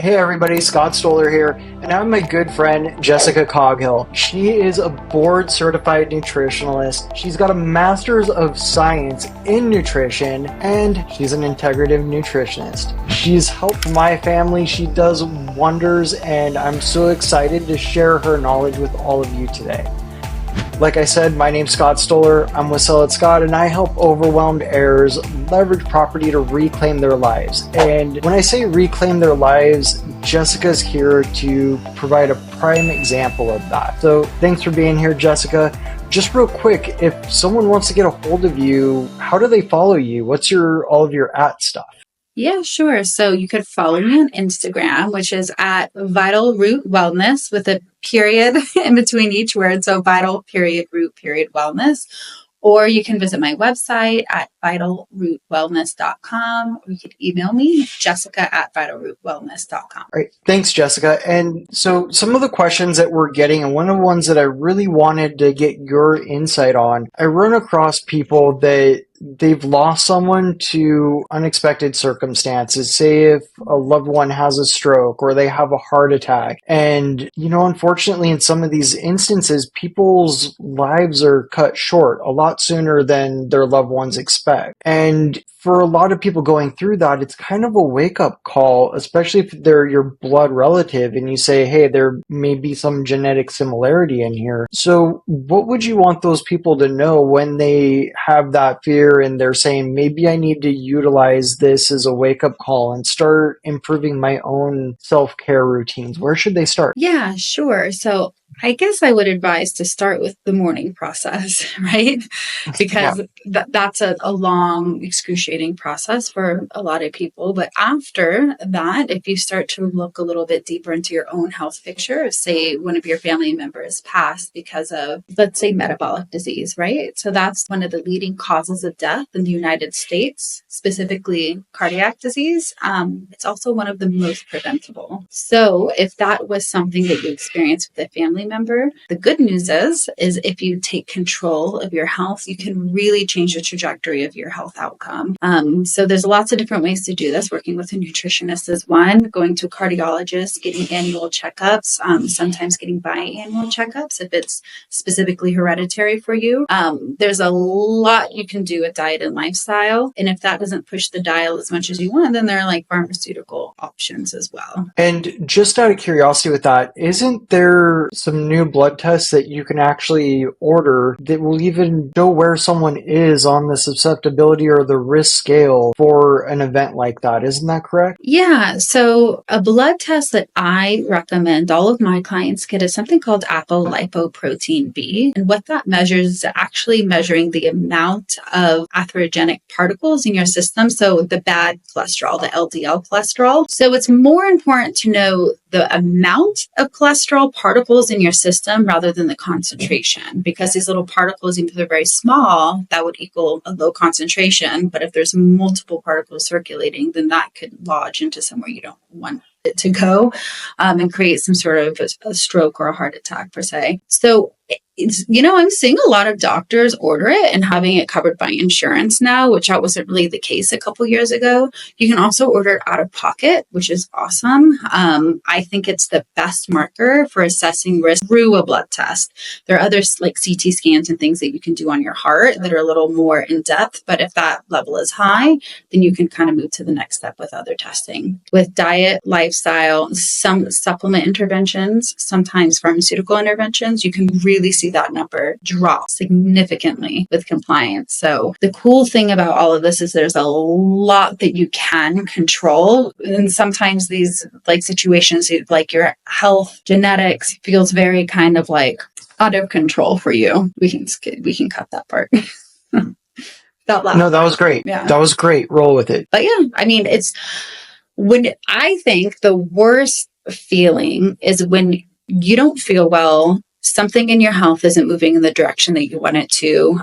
Hey everybody, Scott Stollar here, and I'm my good friend Jessica Coghill. She is a board certified nutritionalist. She's got a master's of science in nutrition, and she's an integrative nutritionist. She's helped my family. She does wonders, and I'm so excited to share her knowledge with all of you today. Like I said, my name's Scott Stollar. I'm with Sellitscott, and I help overwhelmed heirs leverage property to reclaim their lives. And when I say reclaim their lives, Jessica's here to provide a prime example of that. So thanks for being here, Jessica. Just real quick, if someone wants to get a hold of you, how do they follow you? What's all of your stuff? Yeah, sure. So you could follow me on Instagram, which is at Vital Root Wellness with a period in between each word. So vital period root period wellness. Or you can visit my website at vitalrootwellness.com. Or you could email me, Jessica at vitalrootwellness.com. All right. Thanks, Jessica. And so some of the questions that we're getting, and one of the ones that I really wanted to get your insight on, I run across people that they've lost someone to unexpected circumstances. Say if a loved one has a stroke or they have a heart attack. And, unfortunately, in some of these instances, people's lives are cut short a lot sooner than their loved ones expect. And for a lot of people going through that, it's kind of a wake-up call, especially if they're your blood relative and you say, hey, there may be some genetic similarity in here. So what would you want those people to know when they have that fear and they're saying, maybe I need to utilize this as a wake-up call and start improving my own self-care routines? Where should they start? Yeah, sure. So I guess I would advise to start with the mourning process, right? Because that's a long, excruciating process for a lot of people. But after that, if you start to look a little bit deeper into your own health picture, say one of your family members passed because of, let's say, metabolic disease, right? So that's one of the leading causes of death in the United States, specifically cardiac disease. It's also one of the most preventable. So if that was something that you experienced with a family member, the good news is if you take control of your health, you can really change the trajectory of your health outcome. So there's lots of different ways to do this. Working with a nutritionist is one, going to a cardiologist, getting annual checkups, sometimes getting biannual checkups if it's specifically hereditary for you. There's a lot you can do with diet and lifestyle. And if that doesn't push the dial as much as you want, then there are like pharmaceutical options as well. And just out of curiosity with that, isn't there some new blood tests that you can actually order that will even know where someone is on the susceptibility or the risk scale for an event like that? Isn't that correct? Yeah. So a blood test that I recommend all of my clients get is something called apolipoprotein B. And what that measures is actually measuring the amount of atherogenic particles in your system. So the bad cholesterol, the LDL cholesterol. So it's more important to know the amount of cholesterol particles in your system rather than the concentration, because these little particles, even if they're very small, that would equal a low concentration. But if there's multiple particles circulating, then that could lodge into somewhere you don't want it to go and create some sort of a stroke or a heart attack per se. So I'm seeing a lot of doctors order it and having it covered by insurance now, which that wasn't really the case a couple years ago. You can also order it out of pocket, which is awesome. I think it's the best marker for assessing risk through a blood test. There are others like CT scans and things that you can do on your heart that are a little more in depth. But if that level is high, then you can kind of move to the next step with other testing. With diet, lifestyle, some supplement interventions, sometimes pharmaceutical interventions, you can really see that number drop significantly with compliance. So the cool thing about all of this is there's a lot that you can control. And sometimes these situations like your health, genetics feels very kind of like out of control for you. We can cut that part. No, that was great. Yeah. That was great. Roll with it. But yeah, I mean, it's when I think the worst feeling is when you don't feel well something in your health isn't moving in the direction that you want it to.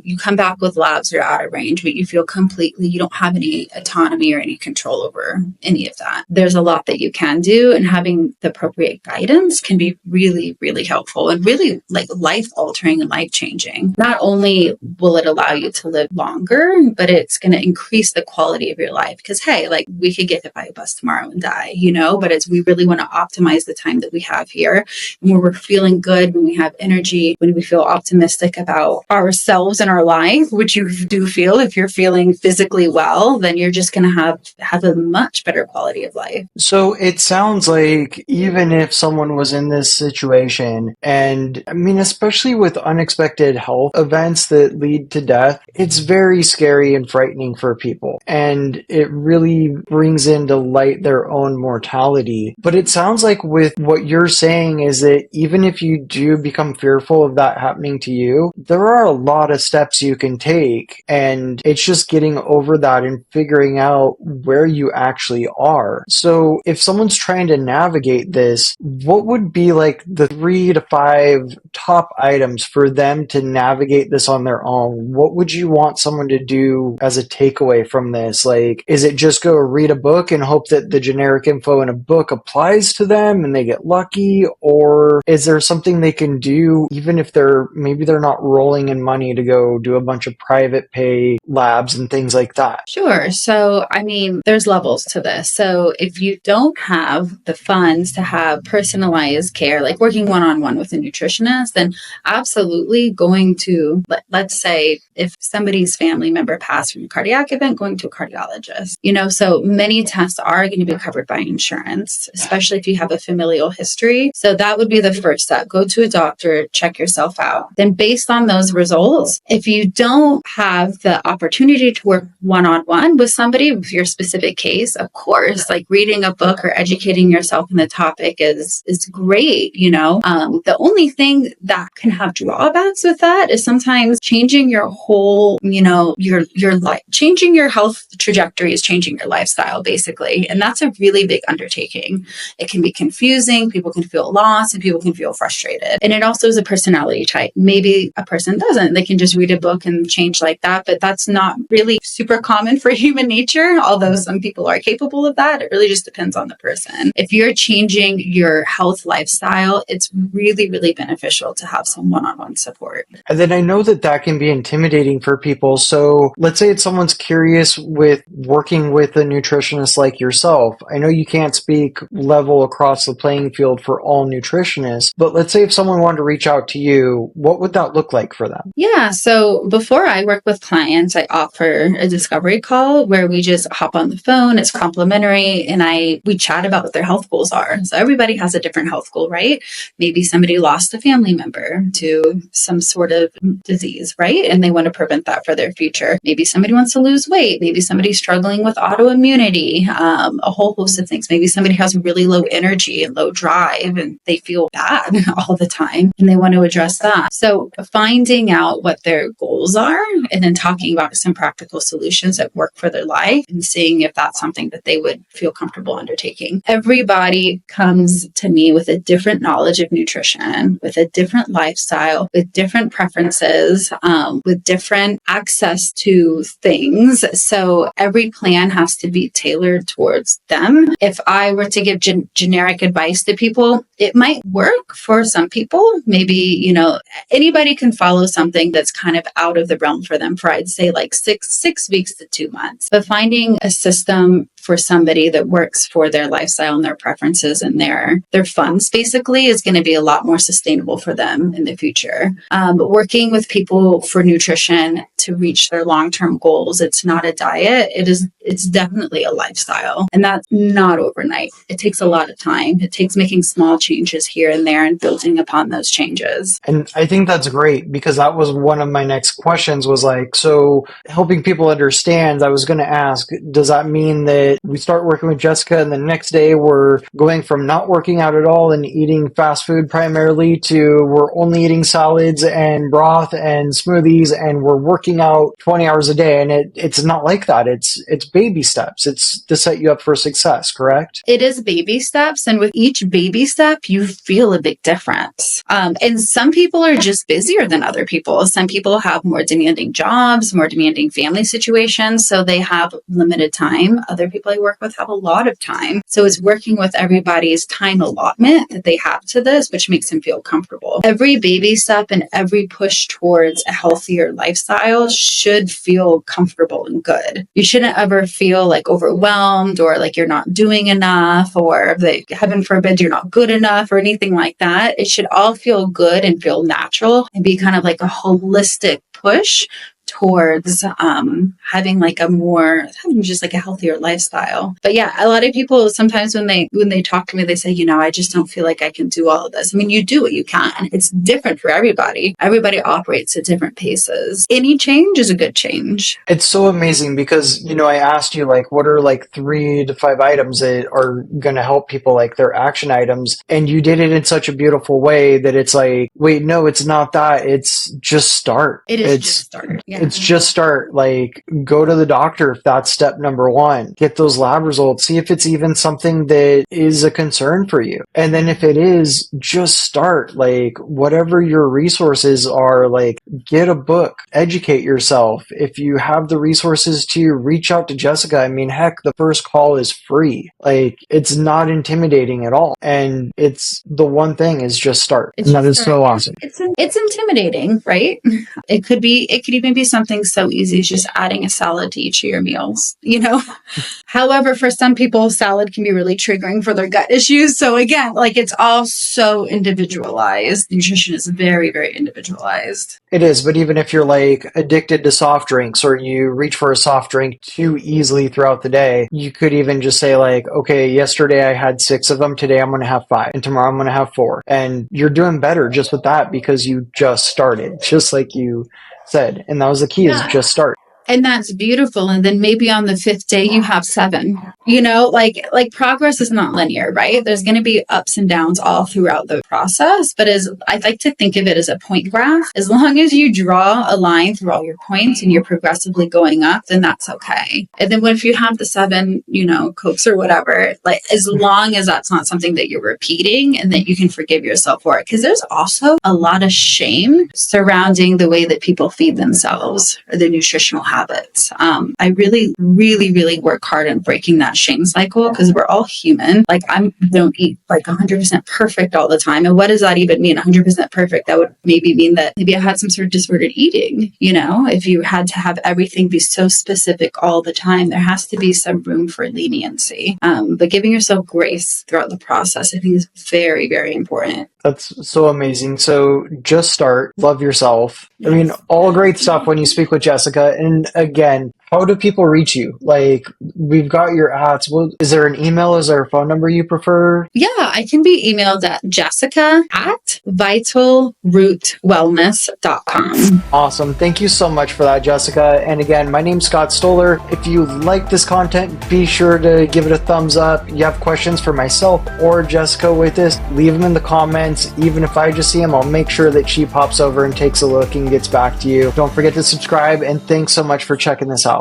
You come back with labs that are out of range, but you feel completely, you don't have any autonomy or any control over any of that. There's a lot that you can do, and having the appropriate guidance can be really, really helpful and really like life altering and life changing. Not only will it allow you to live longer, but it's going to increase the quality of your life. Because, hey, like we could get hit by a bus tomorrow and die, but we really want to optimize the time that we have here, and where we're feeling good, when we have energy, when we feel optimistic about ourselves and our life, which you do feel. If you're feeling physically well, then you're just going to have a much better quality of life. So it sounds like even if someone was in this situation, and I mean, especially with unexpected health events that lead to death, it's very scary and frightening for people. And it really brings into light their own mortality. But it sounds like with what you're saying is that even if you do become fearful of that happening to you, there are a lot of steps you can take. And it's just getting over that and figuring out where you actually are. So if someone's trying to navigate this, what would be like the 3 to 5 top items for them to navigate this on their own? What would you want someone to do as a takeaway from this? Like, is it just go read a book and hope that the generic info in a book applies to them and they get lucky? Or is there something they can do even if maybe they're not rolling in money to go do a bunch of private pay labs and things like that? Sure. So, I mean, there's levels to this. So if you don't have the funds to have personalized care, like working one-on-one with a nutritionist, then absolutely going to, let's say, if somebody's family member passed from a cardiac event, going to a cardiologist. So many tests are going to be covered by insurance, especially if you have a familial history. So that would be the first step. Go to a doctor, check yourself out. Then based on those results, if you don't have the opportunity to work one-on-one with somebody with your specific case, of course, like reading a book or educating yourself in the topic is great. The only thing that can have drawbacks with that is sometimes changing your whole, your life, changing your health trajectory is changing your lifestyle, basically. And that's a really big undertaking. It can be confusing. People can feel lost and people can feel frustrated. And it also is a personality type. Maybe a person doesn't. They can just read a book and change like that, but that's not really super common for human nature, although some people are capable of that. It really just depends on the person. If you're changing your health lifestyle, it's really, really beneficial to have some one-on-one support. And then I know that can be intimidating for people. So let's say someone's curious with working with a nutritionist like yourself. I know you can't speak level across the playing field for all nutritionists, but let's say if someone wanted to reach out to you, what would that look like for them? Yeah. So before I work with clients, I offer a discovery call where we just hop on the phone. It's complimentary, and we chat about what their health goals are. So everybody has a different health goal, right? Maybe somebody lost a family member to some sort of disease, right? And they want to prevent that for their future. Maybe somebody wants to lose weight. Maybe somebody's struggling with autoimmunity, a whole host of things. Maybe somebody has really low energy and low drive and they feel bad all the time and they want to address that. So finding out what their goals are and then talking about some practical solutions that work for their life and seeing if that's something that they would feel comfortable undertaking. Everybody comes to me with a different knowledge of nutrition, with a different lifestyle, with different preferences, with different access to things. So every plan has to be tailored towards them. If I were to give generic advice to people, it might work for some people. Maybe, anybody can follow something that's kind of out of the realm for them for, I'd say, like six weeks to 2 months. But finding a system for somebody that works for their lifestyle and their preferences and their funds basically is going to be a lot more sustainable for them in the future. Working with people for nutrition to reach their long-term goals, it's not a diet. It's definitely a lifestyle, and that's not overnight. It takes a lot of time. It takes making small changes here and there and building upon those changes. And I think that's great because that was one of my next questions was like, so helping people understand, I was going to ask, does that mean that that we start working with Jessica and the next day we're going from not working out at all and eating fast food primarily to we're only eating salads and broth and smoothies and we're working out 20 hours a day. And it's not like that. It's baby steps. It's to set you up for success, correct? It is baby steps. And with each baby step, you feel a big difference. And some people are just busier than other people. Some people have more demanding jobs, more demanding family situations, so they have limited time. Other people I work with have a lot of time. So it's working with everybody's time allotment that they have to this, which makes them feel comfortable. Every baby step and every push towards a healthier lifestyle should feel comfortable and good. You shouldn't ever feel like overwhelmed or like you're not doing enough or that, heaven forbid, you're not good enough or anything like that. It should all feel good and feel natural and be kind of like a holistic push towards having just like a healthier lifestyle. But yeah, a lot of people sometimes when they talk to me, they say, I just don't feel like I can do all of this. I mean, you do what you can. It's different for everybody. Everybody operates at different paces. Any change is a good change. It's so amazing because, I asked you like, what are like 3 to 5 items that are going to help people, like their action items. And you did it in such a beautiful way that it's like, wait, no, it's not that. It's just start. It's just start. Yeah. It's just start. Like, go to the doctor if that's step number 1. Get those lab results. See if it's even something that is a concern for you. And then if it is, just start. Like, whatever your resources are, like, get a book. Educate yourself. If you have the resources to reach out to Jessica, I mean, heck, the first call is free. Like, it's not intimidating at all. And it's the one thing is just start. And that is so awesome. It's intimidating, right? It could even be something so easy as just adding a salad to each of your meals, However, for some people, salad can be really triggering for their gut issues. So again, like it's all so individualized. Nutrition is very, very individualized. It is, but even if you're like addicted to soft drinks or you reach for a soft drink too easily throughout the day, you could even just say like, okay, yesterday I had 6 of them. Today I'm going to have 5 and tomorrow I'm going to have 4. And you're doing better just with that because you just started, just like you said. And that was the key is just start. And that's beautiful. And then maybe on the 5th day, you have 7, like progress is not linear, right? There's going to be ups and downs all throughout the process. But I like to think of it as a point graph. As long as you draw a line through all your points and you're progressively going up, then that's okay. And then if you have the 7, Cokes or whatever, like as long as that's not something that you're repeating and that you can forgive yourself for it. Because there's also a lot of shame surrounding the way that people feed themselves or their nutritional habits. I really, really, really work hard on breaking that shame cycle because we're all human. Like I don't eat like 100% perfect all the time. And what does that even mean? 100% perfect? That would maybe mean that maybe I had some sort of disordered eating. If you had to have everything be so specific all the time, there has to be some room for leniency. But giving yourself grace throughout the process, I think is very, very important. That's so amazing. So just start, love yourself. Yes. I mean, all great stuff when you speak with Jessica. And again, how do people reach you? Like, we've got your ads. Well, is there an email? Is there a phone number you prefer? Yeah, I can be emailed at jessica@vitalrootwellness.com. Awesome. Thank you so much for that, Jessica. And again, my name's Scott Stollar. If you like this content, be sure to give it a thumbs up. You have questions for myself or Jessica with this, leave them in the comments. Even if I just see them, I'll make sure that she pops over and takes a look and gets back to you. Don't forget to subscribe, and thanks so much for checking this out.